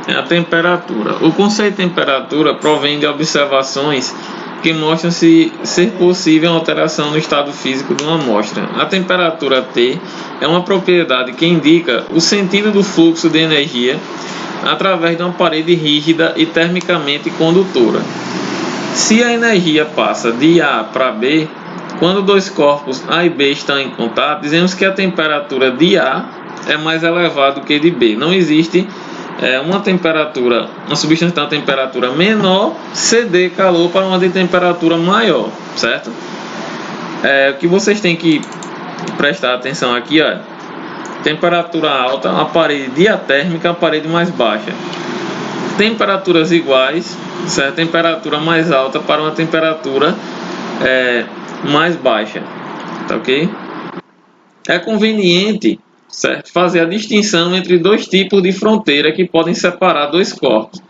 é a temperatura. O conceito de temperatura provém de observações que mostram se ser possível uma alteração no estado físico de uma amostra. A temperatura T é uma propriedade que indica o sentido do fluxo de energia através de uma parede rígida e termicamente condutora. Se a energia passa de A para B, quando dois corpos A e B estão em contato, dizemos que a temperatura de A é mais elevada do que de B. Não existe uma substância de uma temperatura menor ceder calor para uma de temperatura maior, certo? O que vocês têm que prestar atenção aqui, ó, temperatura alta, uma parede diatérmica, a parede mais baixa. Temperaturas iguais, certo? Temperatura mais alta para uma temperatura mais baixa, tá ok? É conveniente, certo, fazer a distinção entre dois tipos de fronteira que podem separar dois corpos.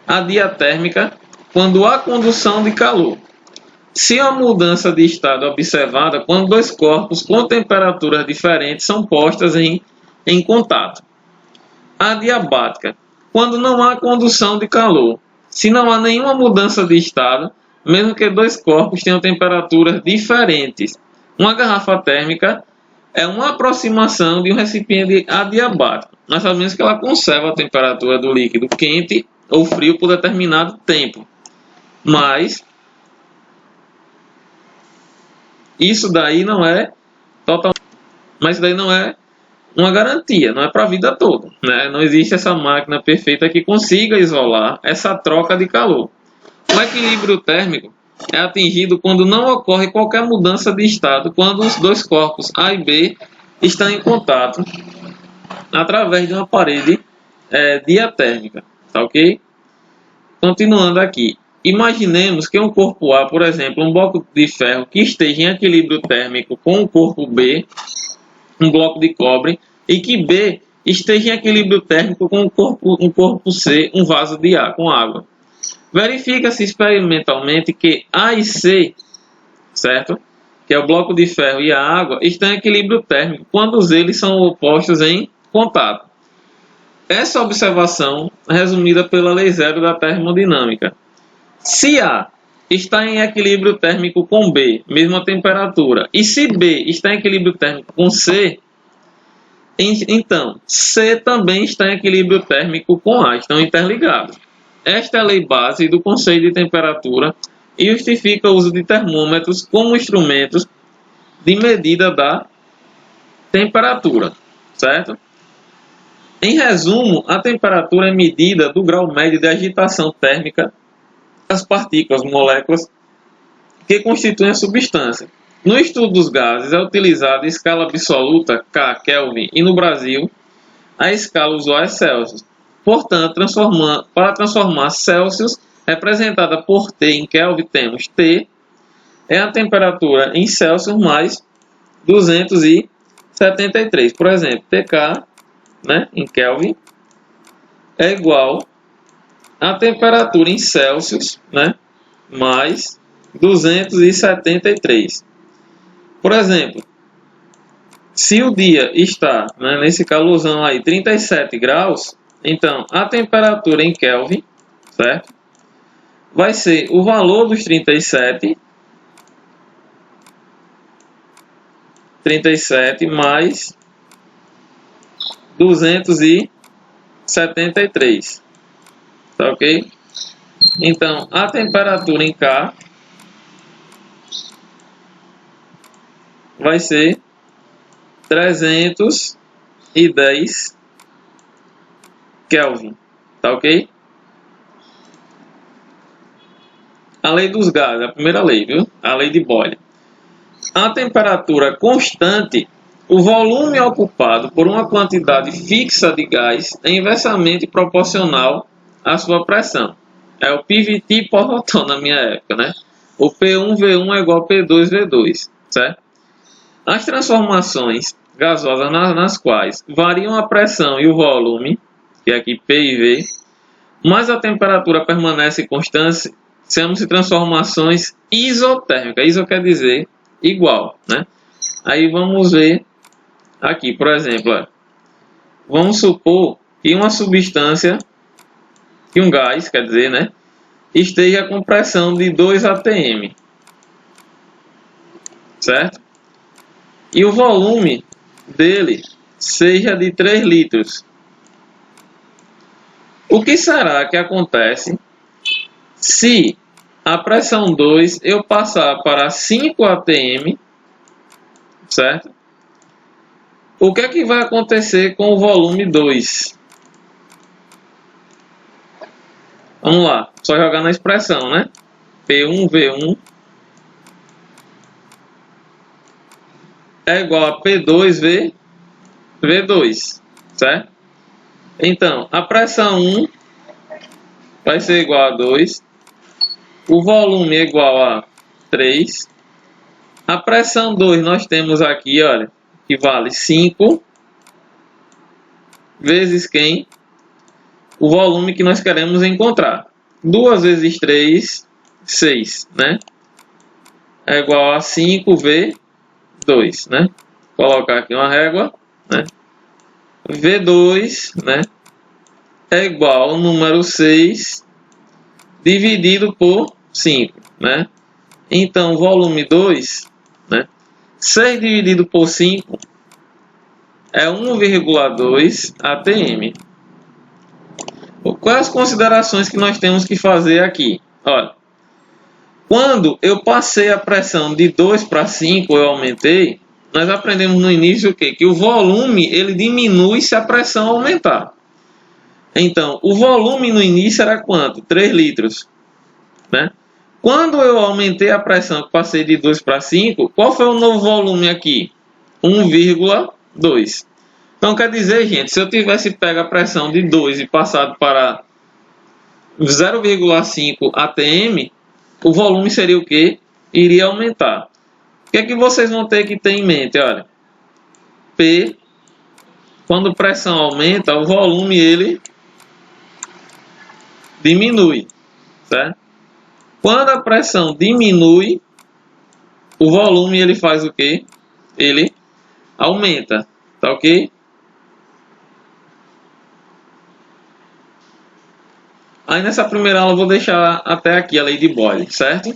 A diatérmica, quando há condução de calor. Se a mudança de estado é observada quando dois corpos com temperaturas diferentes são postas em contato. A diabática, quando não há condução de calor. Se não há nenhuma mudança de estado, mesmo que dois corpos tenham temperaturas diferentes. Uma garrafa térmica é uma aproximação de um recipiente adiabático. Nós sabemos que ela conserva a temperatura do líquido quente ou frio por determinado tempo. Mas isso daí não é uma garantia, não é para a vida toda, né? Não existe essa máquina perfeita que consiga isolar essa troca de calor. O equilíbrio térmico é atingido quando não ocorre qualquer mudança de estado, quando os dois corpos A e B estão em contato através de uma parede diatérmica, tá ok? Continuando aqui, imaginemos que um corpo A, por exemplo, um bloco de ferro que esteja em equilíbrio térmico com o corpo B, um bloco de cobre, e que B esteja em equilíbrio térmico com um corpo C, um vaso de ar com água. Verifica-se experimentalmente que A e C, certo? Que é o bloco de ferro e a água, estão em equilíbrio térmico quando eles são opostos em contato. Essa observação é resumida pela lei zero da termodinâmica. Se A está em equilíbrio térmico com B, mesma temperatura, e se B está em equilíbrio térmico com C, então C também está em equilíbrio térmico com A, estão interligados. Esta é a lei base do conceito de temperatura e justifica o uso de termômetros como instrumentos de medida da temperatura, certo? Em resumo, a temperatura é medida do grau médio de agitação térmica das partículas, moléculas, que constituem a substância. No estudo dos gases é utilizada a escala absoluta K, Kelvin, e no Brasil a escala usual é Celsius. Portanto, para transformar Celsius, representada por T em Kelvin, temos T é a temperatura em Celsius mais 273. Por exemplo, TK, né, em Kelvin é igual a temperatura em Celsius, né, mais 273. Por exemplo, se o dia está, né, nesse calorzão aí, 37 graus, então a temperatura em Kelvin, certo, vai ser o valor dos 37 mais 273, tá ok? Então, a temperatura em K vai ser 310 Kelvin, tá ok? A lei dos gases, a primeira lei, viu? A lei de Boyle. A temperatura constante, o volume ocupado por uma quantidade fixa de gás é inversamente proporcional à sua pressão. É o PVT por fotão na minha época, né? O P1V1 é igual a P2V2, certo? As transformações gasosas nas quais variam a pressão e o volume, que é aqui P e V, mas a temperatura permanece constante, chamam-se transformações isotérmicas. Iso quer dizer igual, né? Aí vamos ver aqui, por exemplo, vamos supor que uma substância que um gás, quer dizer, né, esteja com pressão de 2 atm, certo? E o volume dele seja de 3 litros. O que será que acontece se a pressão 2 eu passar para 5 atm, certo? O que é que vai acontecer com o volume 2? Vamos lá, só jogar na expressão, né? P1V1 é igual a P2V2, certo? Então, a pressão 1 vai ser igual a 2, o volume é igual a 3, a pressão 2 nós temos aqui, olha, que vale 5 vezes quem? O volume que nós queremos encontrar. 2 vezes 3, 6, né? É igual a 5V2, né? Vou colocar aqui uma régua, né? V2, né? É igual ao número 6 dividido por 5, né? Então, volume 2, né? 6 dividido por 5 é 1,2 atm. Quais as considerações que nós temos que fazer aqui? Olha, quando eu passei a pressão de 2 para 5, eu aumentei, nós aprendemos no início o quê? Que o volume ele diminui se a pressão aumentar. Então, o volume no início era quanto? 3 litros, né? Quando eu aumentei a pressão, que passei de 2 para 5, qual foi o novo volume aqui? 1,2. Então, quer dizer, gente, se eu tivesse pego a pressão de 2 e passado para 0,5 atm, o volume seria o quê? Iria aumentar. O que é que vocês vão ter que ter em mente? Olha, P, quando a pressão aumenta, o volume ele diminui, certo? Quando a pressão diminui, o volume ele faz o quê? Ele aumenta, tá ok? Aí nessa primeira aula eu vou deixar até aqui a lei de Boyle, certo?